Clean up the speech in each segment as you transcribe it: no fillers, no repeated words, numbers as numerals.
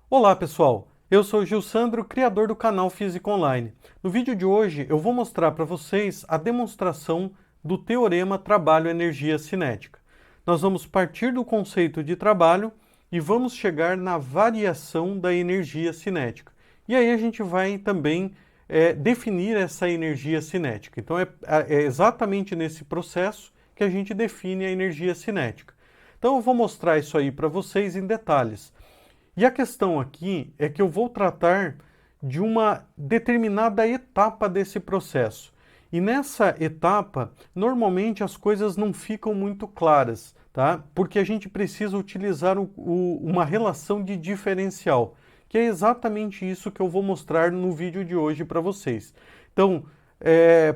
Olá pessoal, eu sou o Gil Sandro, criador do canal Física Online. No vídeo de hoje eu vou mostrar para vocês a demonstração do teorema trabalho-energia cinética. Nós vamos partir do conceito de trabalho e vamos chegar na variação da energia cinética. E aí a gente vai também definir essa energia cinética. Então é exatamente nesse processo que a gente define a energia cinética. Então eu vou mostrar isso aí para vocês em detalhes. E a questão aqui é que eu vou tratar de uma determinada etapa desse processo. E nessa etapa, normalmente as coisas não ficam muito claras, tá? Porque a gente precisa utilizar uma relação de diferencial, que é exatamente isso que eu vou mostrar no vídeo de hoje para vocês. Então,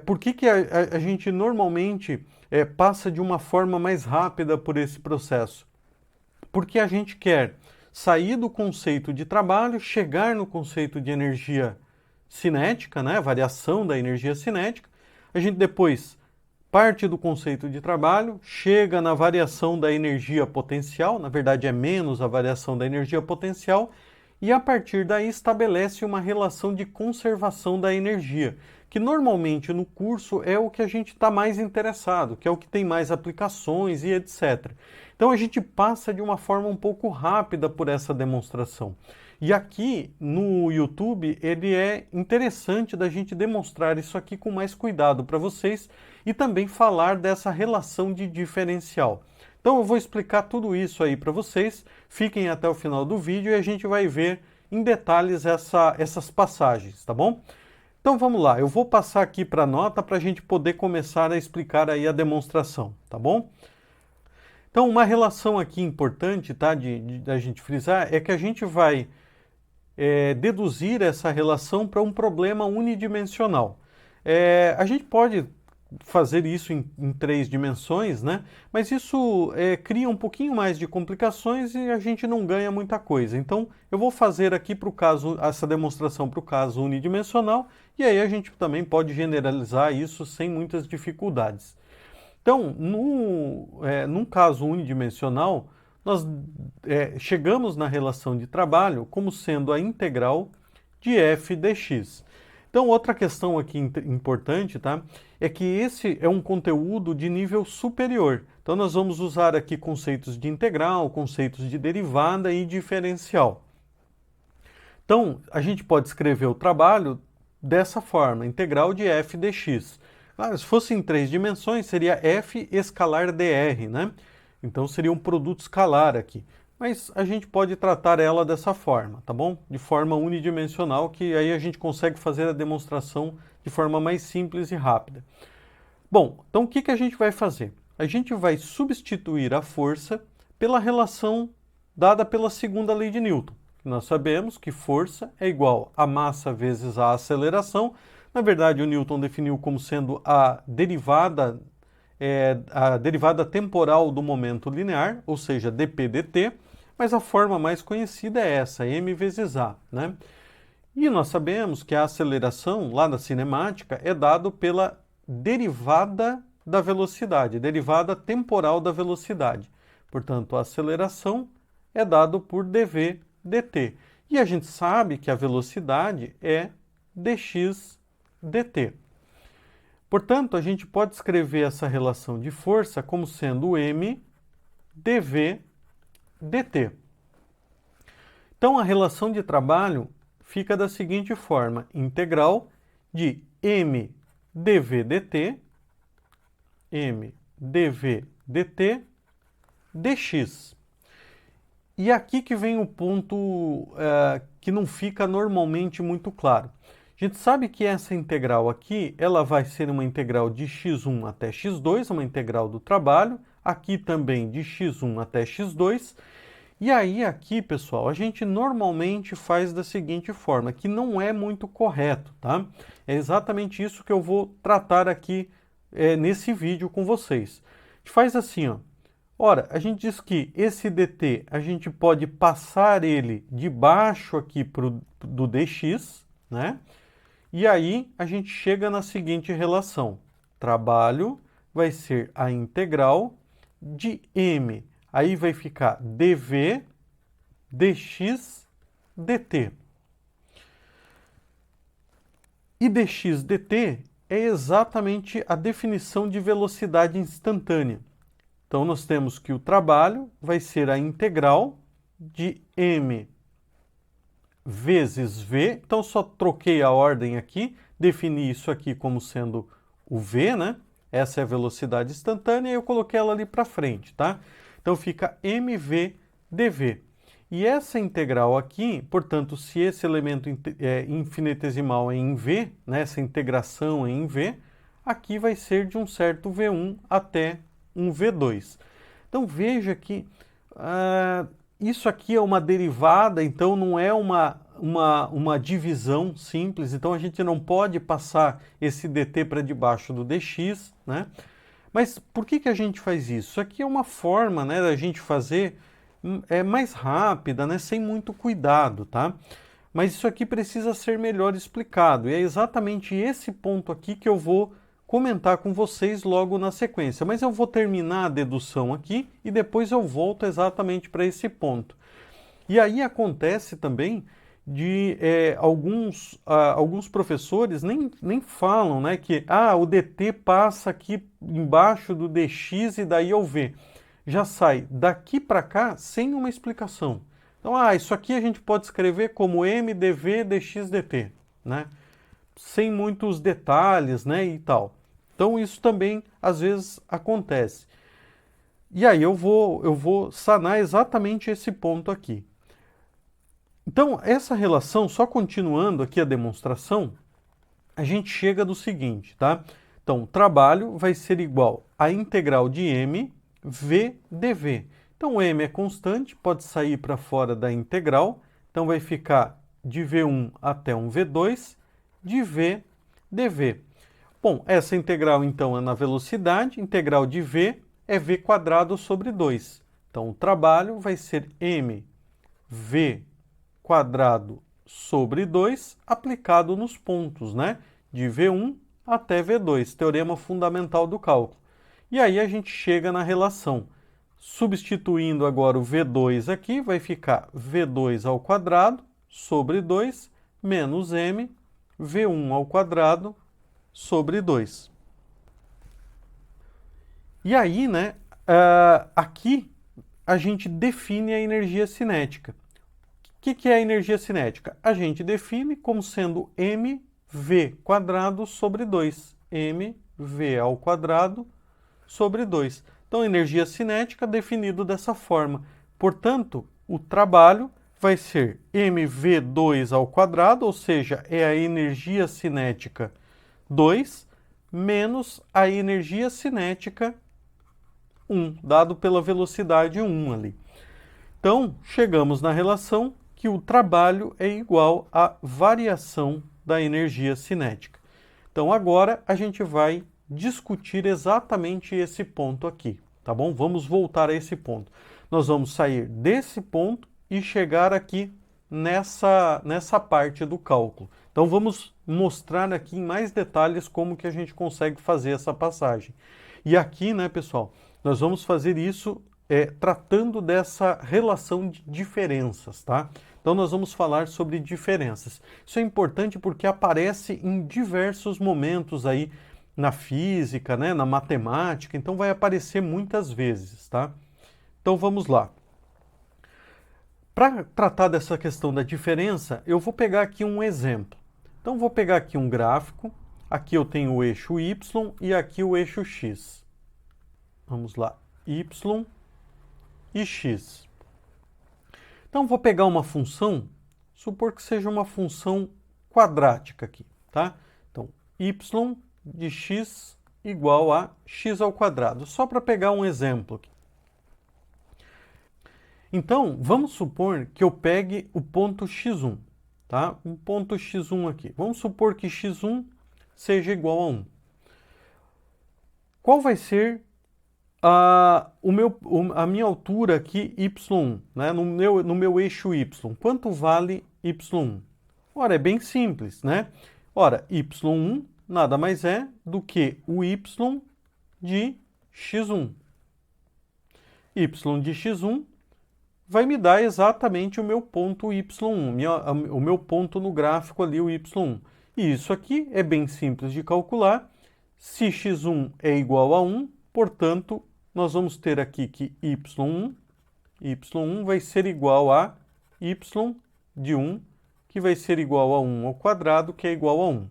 por que a gente normalmente passa de uma forma mais rápida por esse processo? Porque a gente quer sair do conceito de trabalho, chegar no conceito de energia cinética, né, variação da energia cinética. A gente depois parte do conceito de trabalho, chega na variação da energia potencial, na verdade é menos a variação da energia potencial, e a partir daí estabelece uma relação de conservação da energia, que normalmente no curso é o que a gente está mais interessado, que é o que tem mais aplicações e etc. Então a gente passa de uma forma um pouco rápida por essa demonstração. E aqui no YouTube ele é interessante da gente demonstrar isso aqui com mais cuidado para vocês e também falar dessa relação de diferencial. Então eu vou explicar tudo isso aí para vocês, fiquem até o final do vídeo e a gente vai ver em detalhes essas passagens, tá bom? Então vamos lá, eu vou passar aqui para a nota para a gente poder começar a explicar aí a demonstração, tá bom? Então uma relação aqui importante, tá, da gente frisar, é que a gente vai deduzir essa relação para um problema unidimensional. A gente pode fazer isso em três dimensões, né? Mas isso cria um pouquinho mais de complicações e a gente não ganha muita coisa. Então, eu vou fazer aqui para o caso, essa demonstração para o caso unidimensional, e aí a gente também pode generalizar isso sem muitas dificuldades. Então, num caso unidimensional, nós chegamos na relação de trabalho como sendo a integral de f dx. Então, outra questão aqui importante, tá? É que esse é um conteúdo de nível superior. Então, nós vamos usar aqui conceitos de integral, conceitos de derivada e diferencial. Então, a gente pode escrever o trabalho dessa forma, integral de f dx. Claro, se fosse em três dimensões, seria f escalar dr, né? Então, seria um produto escalar aqui. Mas a gente pode tratar ela dessa forma, tá bom? De forma unidimensional, que aí a gente consegue fazer a demonstração de forma mais simples e rápida. Bom, então o que a gente vai fazer? A gente vai substituir a força pela relação dada pela segunda lei de Newton. Nós sabemos que força é igual a massa vezes a aceleração. Na verdade, o Newton definiu como sendo a derivada temporal do momento linear, ou seja, dp dt, mas a forma mais conhecida é essa, m vezes a, né? E nós sabemos que a aceleração, lá na cinemática, é dado pela derivada da velocidade, derivada temporal da velocidade. Portanto, a aceleração é dado por dv dt. E a gente sabe que a velocidade é dx dt. Portanto, a gente pode escrever essa relação de força como sendo m dv dt. Então, a relação de trabalho fica da seguinte forma, integral de m dv dt dx. E aqui que vem o ponto que não fica normalmente muito claro. A gente sabe que essa integral aqui, ela vai ser uma integral de x1 até x2, uma integral do trabalho, aqui também de x1 até x2, e aí aqui, pessoal, a gente normalmente faz da seguinte forma, que não é muito correto, tá? É exatamente isso que eu vou tratar aqui nesse vídeo com vocês. A gente faz assim, ó. Ora, a gente diz que esse dt, a gente pode passar ele de baixo aqui do dx, né? E aí a gente chega na seguinte relação. Trabalho vai ser a integral de m. Aí vai ficar dv dx dt. E dx dt é exatamente a definição de velocidade instantânea. Então, nós temos que o trabalho vai ser a integral de m vezes v. Então, só troquei a ordem aqui, defini isso aqui como sendo o v, né? Essa é a velocidade instantânea e eu coloquei ela ali para frente, tá? Então, fica mv dv. E essa integral aqui, portanto, se esse elemento infinitesimal é em v, né, essa integração é em v, aqui vai ser de um certo v1 até um v2. Então, veja que isso aqui é uma derivada, então não é uma divisão simples, então a gente não pode passar esse dt para debaixo do dx, né? Mas por que a gente faz isso? Isso aqui é uma forma, né, da gente fazer mais rápida, né, sem muito cuidado, tá? Mas isso aqui precisa ser melhor explicado, e é exatamente esse ponto aqui que eu vou comentar com vocês logo na sequência. Mas eu vou terminar a dedução aqui e depois eu volto exatamente para esse ponto. E aí acontece também de alguns professores nem falam, né, que o dt passa aqui embaixo do dx e daí eu v. Já sai daqui para cá sem uma explicação. Então, isso aqui a gente pode escrever como m dv dx dt, né? Sem muitos detalhes, né, e tal. Então, isso também às vezes acontece. E aí eu vou sanar exatamente esse ponto aqui. Então, essa relação, só continuando aqui a demonstração, a gente chega do seguinte, tá? Então, o trabalho vai ser igual à integral de m v dv. Então, m é constante, pode sair para fora da integral, então vai ficar de v1 até um v2, de v dv. Bom, essa integral, então, é na velocidade, integral de v é v quadrado sobre 2. Então, o trabalho vai ser mv quadrado sobre 2 aplicado nos pontos, né? De v1 até v2, teorema fundamental do cálculo. E aí a gente chega na relação. Substituindo agora o v2 aqui, vai ficar v2 ao quadrado sobre 2 menos m v1 ao quadrado sobre 2. E aí, né, aqui a gente define a energia cinética. O que é a energia cinética? A gente define como sendo mv quadrado sobre 2. mv ao quadrado sobre 2. Então, energia cinética definido dessa forma. Portanto, o trabalho vai ser mv2 ao quadrado, ou seja, é a energia cinética 2, menos a energia cinética 1, dado pela velocidade 1 ali. Então, chegamos na relação que o trabalho é igual à variação da energia cinética. Então, agora a gente vai discutir exatamente esse ponto aqui, tá bom? Vamos voltar a esse ponto. Nós vamos sair desse ponto e chegar aqui nessa parte do cálculo. Então, vamos mostrar aqui em mais detalhes como que a gente consegue fazer essa passagem. E aqui, né, pessoal, nós vamos fazer isso tratando dessa relação de diferenças, tá? Então, nós vamos falar sobre diferenças. Isso é importante porque aparece em diversos momentos aí na física, né, na matemática, então vai aparecer muitas vezes, tá? Então, vamos lá. Para tratar dessa questão da diferença, eu vou pegar aqui um exemplo. Então, vou pegar aqui um gráfico. Aqui eu tenho o eixo y e aqui o eixo x. Vamos lá, y e x. Então, vou pegar uma função, supor que seja uma função quadrática aqui, tá? Então, y de x igual a x ao quadrado, só para pegar um exemplo aqui. Então, vamos supor que eu pegue o ponto x1, tá? Um ponto x1 aqui. Vamos supor que x1 seja igual a 1. Qual vai ser a minha altura aqui, y1, né? No meu eixo y? Quanto vale y1? Ora, é bem simples, né? Ora, y1 nada mais é do que o y de x1. Y de x1 vai me dar exatamente o meu ponto y1, o meu ponto no gráfico ali, o y1. E isso aqui é bem simples de calcular. Se x1 é igual a 1, portanto, nós vamos ter aqui que y1 vai ser igual a y de 1, que vai ser igual a 1 ao quadrado, que é igual a 1.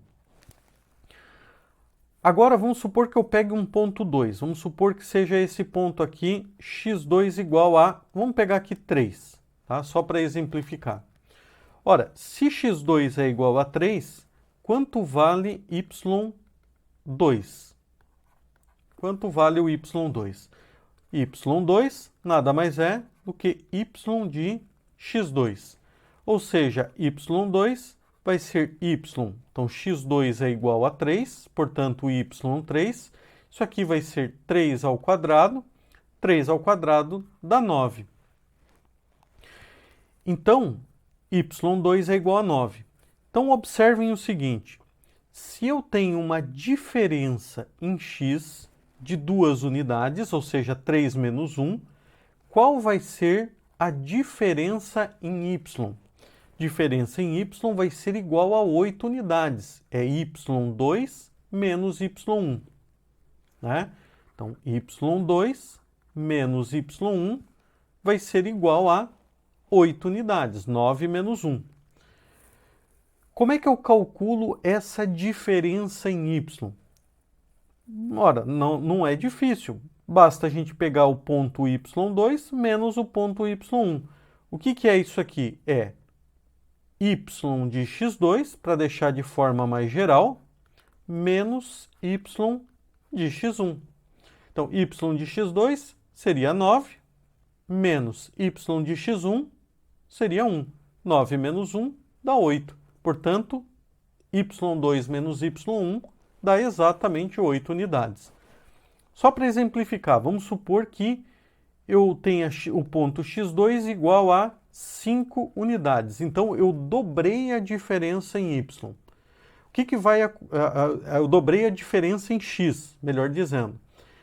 Agora vamos supor que eu pegue um ponto 2. Vamos supor que seja esse ponto aqui, x2 igual a, vamos pegar aqui 3, tá? Só para exemplificar. Ora, se x2 é igual a 3, quanto vale y2? Quanto vale o y2? y2 nada mais é do que y de x2. Ou seja, y2 vai ser y. Então, x2 é igual a 3, portanto, y3. Isso aqui vai ser 3 ao quadrado. 3 ao quadrado dá 9. Então, y2 é igual a 9. Então, observem o seguinte. Se eu tenho uma diferença em x de 2 unidades, ou seja, 3 menos 1, qual vai ser a diferença em y? Diferença em y vai ser igual a 8 unidades. É y2 menos y1. Né? Então, y2 menos y1 vai ser igual a 8 unidades, 9 menos 1. Como é que eu calculo essa diferença em y? Ora, não é difícil. Basta a gente pegar o ponto y2 menos o ponto y1. O que é isso aqui? É y de x2, para deixar de forma mais geral, menos y de x1. Então, y de x2 seria 9, menos y de x1 seria 1. 9 menos 1 dá 8. Portanto, y2 menos y1 dá exatamente 8 unidades. Só para exemplificar, vamos supor que eu tenha o ponto x2 igual a 5 unidades. Então, eu dobrei a diferença em y. O que vai... eu dobrei a diferença em x, melhor dizendo.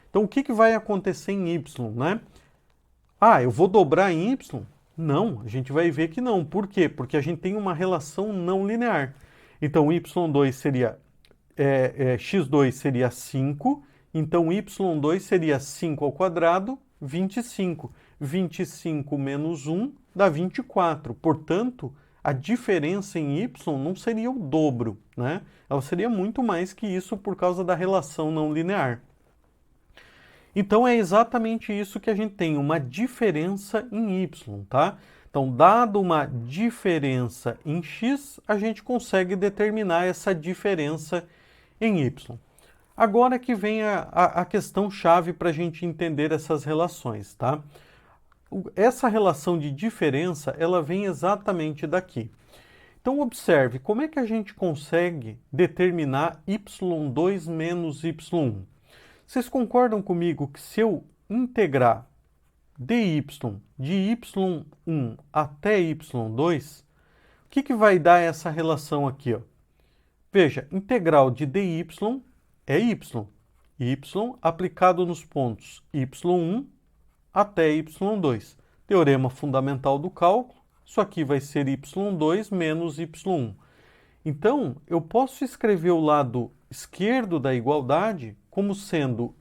Então, o que vai acontecer em y, né? Ah, eu vou dobrar em y? Não, a gente vai ver que não. Por quê? Porque a gente tem uma relação não linear. Então, y2 seria... x2 seria 5, então y2 seria 5 ao quadrado, 25. 25 menos 1 dá 24. Portanto, a diferença em y não seria o dobro, né? Ela seria muito mais que isso por causa da relação não linear. Então, é exatamente isso que a gente tem, uma diferença em y, tá? Então, dado uma diferença em x, a gente consegue determinar essa diferença em y. Agora que vem a questão chave para a gente entender essas relações, tá? Essa relação de diferença, ela vem exatamente daqui. Então, observe, como é que a gente consegue determinar y2 menos y1? Vocês concordam comigo que se eu integrar dy de y1 até y2, o que vai dar essa relação aqui, ó? Veja, integral de dy é y. Y aplicado nos pontos y1 até y2. Teorema fundamental do cálculo, isso aqui vai ser y2 menos y1. Então, eu posso escrever o lado esquerdo da igualdade como sendo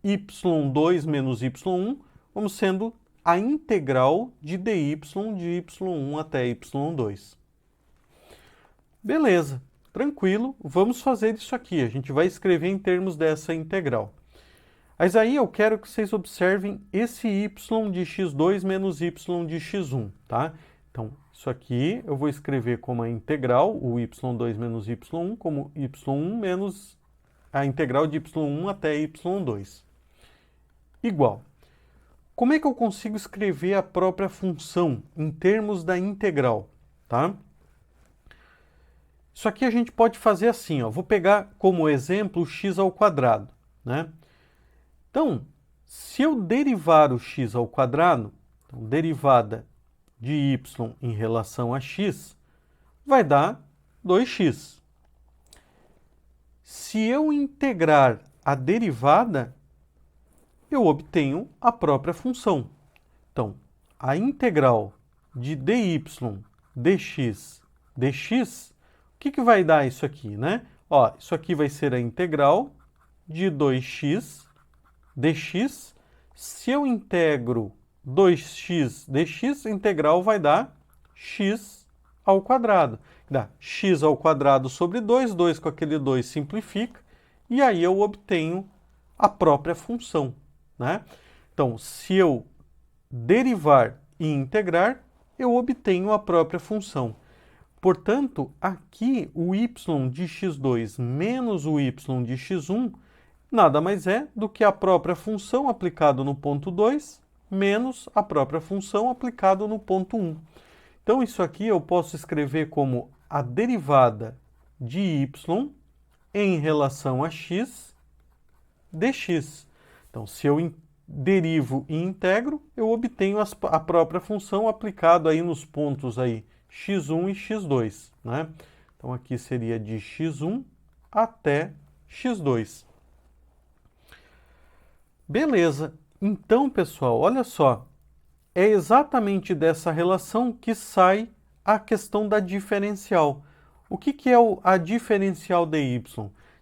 y2 menos y1, como sendo a integral de dy de y1 até y2. Beleza, tranquilo, vamos fazer isso aqui. A gente vai escrever em termos dessa integral. Mas aí eu quero que vocês observem esse y de x2 menos y de x1, tá? Então, isso aqui eu vou escrever como a integral, o y2 menos y1, como y1 menos a integral de y1 até y2. Igual. Como é que eu consigo escrever a própria função em termos da integral, tá? Isso aqui a gente pode fazer assim, ó. Vou pegar como exemplo o x ao quadrado, né? Então, se eu derivar o x ao quadrado, então, derivada de y em relação a x, vai dar 2x. Se eu integrar a derivada, eu obtenho a própria função. Então, a integral de dy dx dx, o que vai dar isso aqui, né? Ó, isso aqui vai ser a integral de 2x dx. Se eu integro 2x dx, a integral vai dar x ao quadrado. Dá x ao quadrado sobre 2, 2 com aquele 2 simplifica, e aí eu obtenho a própria função, né? Então, se eu derivar e integrar, eu obtenho a própria função. Portanto, aqui o y de x2 menos o y de x1 nada mais é do que a própria função aplicada no ponto 2 menos a própria função aplicada no ponto 1. Então, isso aqui eu posso escrever como a derivada de y em relação a x dx. Então, se eu derivo e integro, eu obtenho a própria função aplicada aí nos pontos aí x1 e x2, né? Então, aqui seria de x1 até x2. Beleza. Então, pessoal, olha só. É exatamente dessa relação que sai a questão da diferencial. O que é a diferencial dy?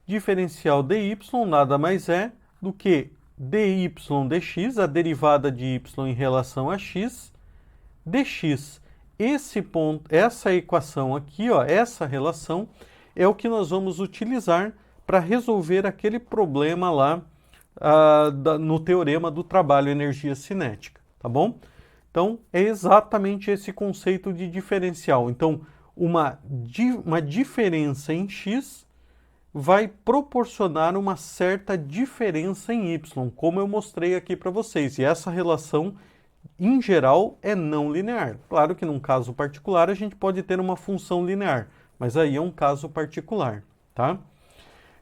Diferencial dy nada mais é do que dy dx, a derivada de y em relação a x, dx. Esse ponto, essa equação aqui, ó, essa relação, é o que nós vamos utilizar para resolver aquele problema lá no teorema do trabalho energia cinética, tá bom? Então, é exatamente esse conceito de diferencial. Então, uma diferença em x vai proporcionar uma certa diferença em y, como eu mostrei aqui para vocês. E essa relação, em geral, é não linear. Claro que num caso particular a gente pode ter uma função linear, mas aí é um caso particular, tá?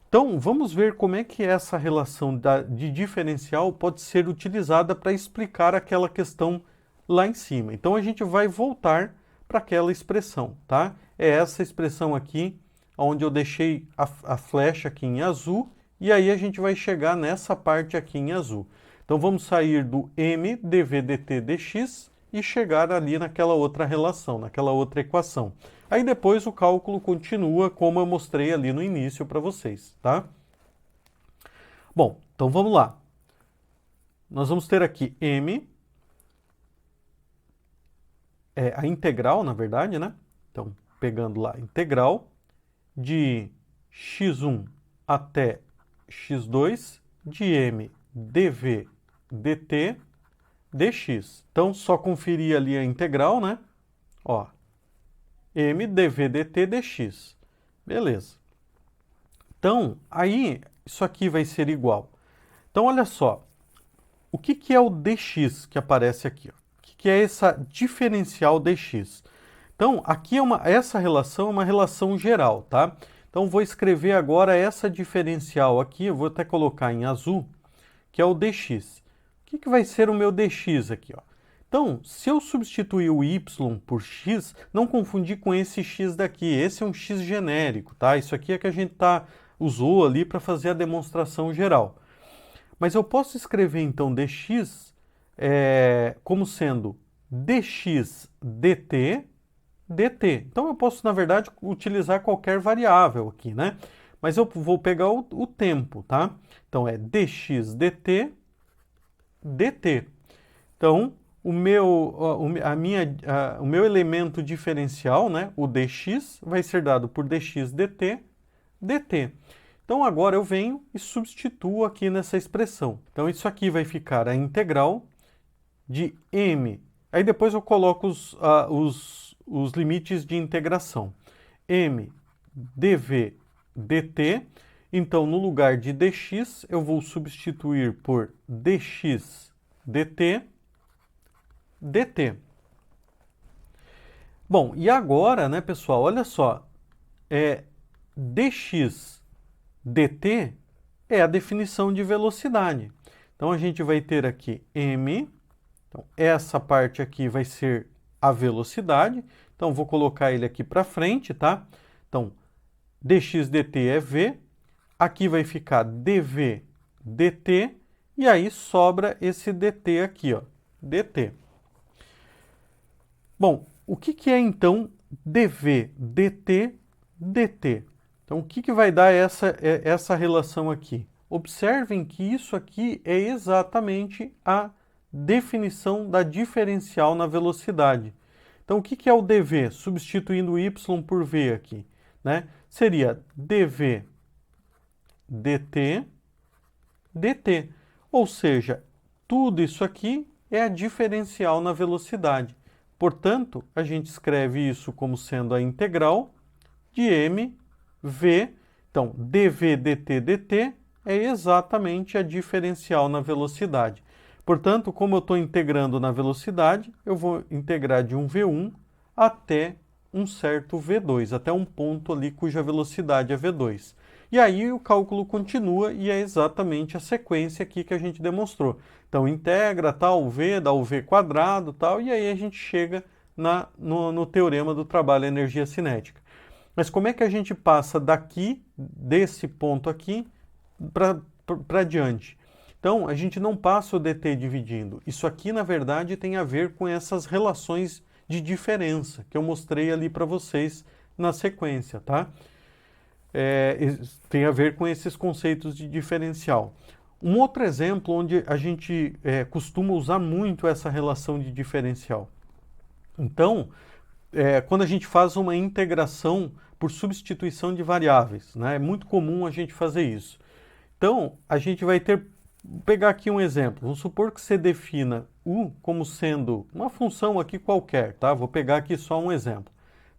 Então, vamos ver como é que essa relação de diferencial pode ser utilizada para explicar aquela questão lá em cima. Então, a gente vai voltar para aquela expressão, tá? É essa expressão aqui, onde eu deixei a flecha aqui em azul, e aí a gente vai chegar nessa parte aqui em azul. Então, vamos sair do m dv dt dx e chegar ali naquela outra relação, naquela outra equação. Aí depois o cálculo continua como eu mostrei ali no início para vocês, tá? Bom, então vamos lá. Nós vamos ter aqui m, a integral, na verdade, né? Então, pegando lá, integral de x1 até x2 de m dv dt dx. Então, só conferir ali a integral, né? Ó, m dv dt dx. Beleza. Então, aí, isso aqui vai ser igual. Então, olha só. O que é o dx que aparece aqui? Ó? O que é essa diferencial dx? Então, aqui essa relação é uma relação geral, tá? Então, vou escrever agora essa diferencial aqui, eu vou até colocar em azul, que é o dx. O que vai ser o meu dx aqui, ó? Então, se eu substituir o y por x, não confundir com esse x daqui. Esse é um x genérico, tá? Isso aqui é que a gente usou ali para fazer a demonstração geral. Mas eu posso escrever, então, dx como sendo dx dt dt. Então, eu posso, na verdade, utilizar qualquer variável aqui, né? Mas eu vou pegar o tempo, tá? Então, é dx dt dt. Então, o meu elemento diferencial, né, o dx, vai ser dado por dx dt dt. Então, agora eu venho e substituo aqui nessa expressão. Então, isso aqui vai ficar a integral de m. Aí depois eu coloco os limites de integração. m dv dt. Então, no lugar de dx, eu vou substituir por dx dt dt. Bom, e agora, né, pessoal, olha só, dx dt é a definição de velocidade. Então, a gente vai ter aqui m, então, essa parte aqui vai ser a velocidade, então, vou colocar ele aqui para frente, tá? Então, dx dt é v, aqui vai ficar dv dt, e aí sobra esse dt aqui, ó, dt. Bom, o que é então dV, dt, dt? Então, o que vai dar essa relação aqui? Observem que isso aqui é exatamente a definição da diferencial na velocidade. Então, o que é o dV? Substituindo y por v aqui, né? Seria dV dt, dt. Ou seja, tudo isso aqui é a diferencial na velocidade. Portanto, a gente escreve isso como sendo a integral de mv. Então, dv dt dt é exatamente a diferencial na velocidade. Portanto, como eu estou integrando na velocidade, eu vou integrar de um v1 até um certo v2, até um ponto ali cuja velocidade é v2. E aí o cálculo continua e é exatamente a sequência aqui que a gente demonstrou. Então integra tal v, dá o v quadrado tal, e aí a gente chega no teorema do trabalho energia cinética. Mas como é que a gente passa daqui, desse ponto aqui, para diante? Então, a gente não passa o dt dividindo. Isso aqui, na verdade, tem a ver com essas relações de diferença que eu mostrei ali para vocês na sequência, tá? Tem a ver com esses conceitos de diferencial. Um outro exemplo onde a gente costuma usar muito essa relação de diferencial. Então, quando a gente faz uma integração por substituição de variáveis, né? É muito comum a gente fazer isso. Então, a gente vai pegar aqui um exemplo. Vamos supor que você defina u como sendo uma função aqui qualquer, tá? Vou pegar aqui só um exemplo.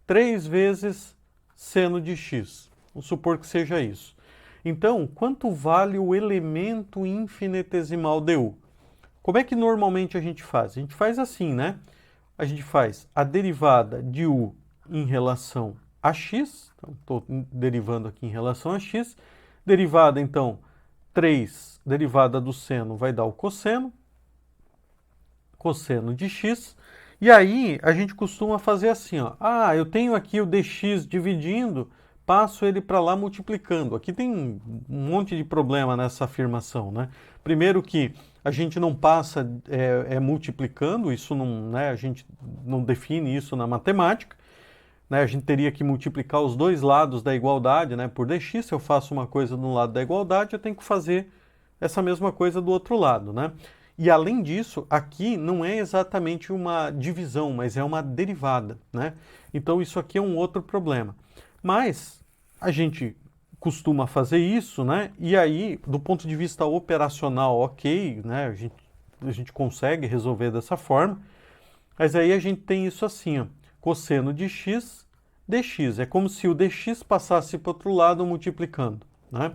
3 vezes seno de x. Vamos supor que seja isso. Então, quanto vale o elemento infinitesimal du? Como é que normalmente a gente faz? A gente faz assim, né? A gente faz a derivada de u em relação a x. Então, estou derivando aqui em relação a x. Derivada, então, 3 derivada do seno vai dar o cosseno de x. E aí a gente costuma fazer assim, ó. Ah, eu tenho aqui o dx dividindo, passo ele para lá multiplicando. Aqui tem um monte de problema nessa afirmação, né? Primeiro que a gente não passa multiplicando, isso não, né, a gente não define isso na matemática. Né, a gente teria que multiplicar os dois lados da igualdade, né, por dx. Se eu faço uma coisa no lado da igualdade, eu tenho que fazer essa mesma coisa do outro lado, né? E além disso, aqui não é exatamente uma divisão, mas é uma derivada, né? Então isso aqui é um outro problema. Mas a gente costuma fazer isso, né? E aí, do ponto de vista operacional, ok, né? A gente consegue resolver dessa forma. Mas aí a gente tem isso assim, ó, cosseno de x, dx. É como se o dx passasse para o outro lado multiplicando, né?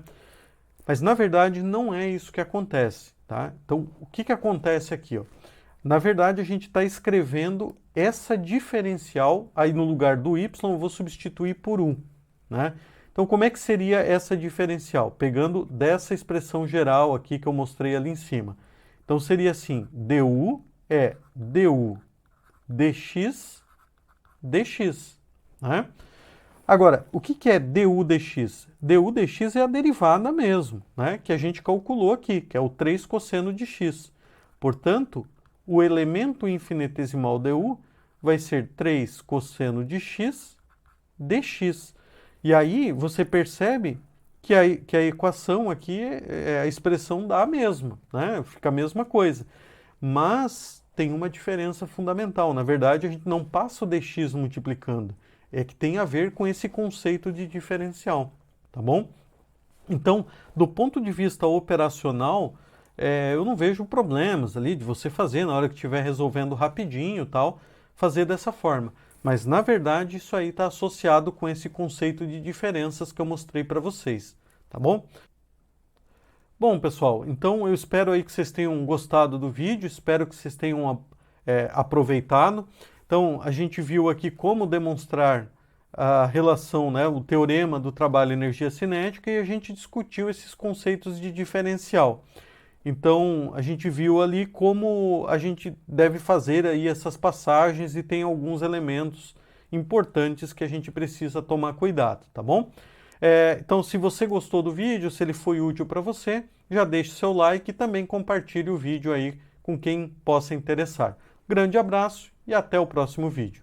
Mas na verdade não é isso que acontece, tá? Então o que acontece aqui, ó? Na verdade a gente está escrevendo essa diferencial, aí no lugar do y eu vou substituir por 1, né? Então como é que seria essa diferencial? Pegando dessa expressão geral aqui que eu mostrei ali em cima. Então seria assim, du é du dx, dx, né? Agora, o que é du dx? Du dx é a derivada mesmo, né? Que a gente calculou aqui, que é o 3 cosseno de x. Portanto, o elemento infinitesimal du vai ser 3 cosseno de x dx. E aí você percebe que a equação aqui, a expressão dá a mesma, né? Fica a mesma coisa. Mas tem uma diferença fundamental. Na verdade, a gente não passa o dx multiplicando. É que tem a ver com esse conceito de diferencial, tá bom? Então, do ponto de vista operacional, eu não vejo problemas ali de você fazer na hora que estiver resolvendo rapidinho tal, fazer dessa forma. Mas, na verdade, isso aí está associado com esse conceito de diferenças que eu mostrei para vocês, tá bom? Bom, pessoal, então eu espero aí que vocês tenham gostado do vídeo, espero que vocês tenham aproveitado. Então, a gente viu aqui como demonstrar a relação, né, o teorema do trabalho energia cinética e a gente discutiu esses conceitos de diferencial. Então, a gente viu ali como a gente deve fazer aí essas passagens e tem alguns elementos importantes que a gente precisa tomar cuidado, tá bom? Então, se você gostou do vídeo, se ele foi útil para você, já deixe seu like e também compartilhe o vídeo aí com quem possa interessar. Grande abraço e até o próximo vídeo.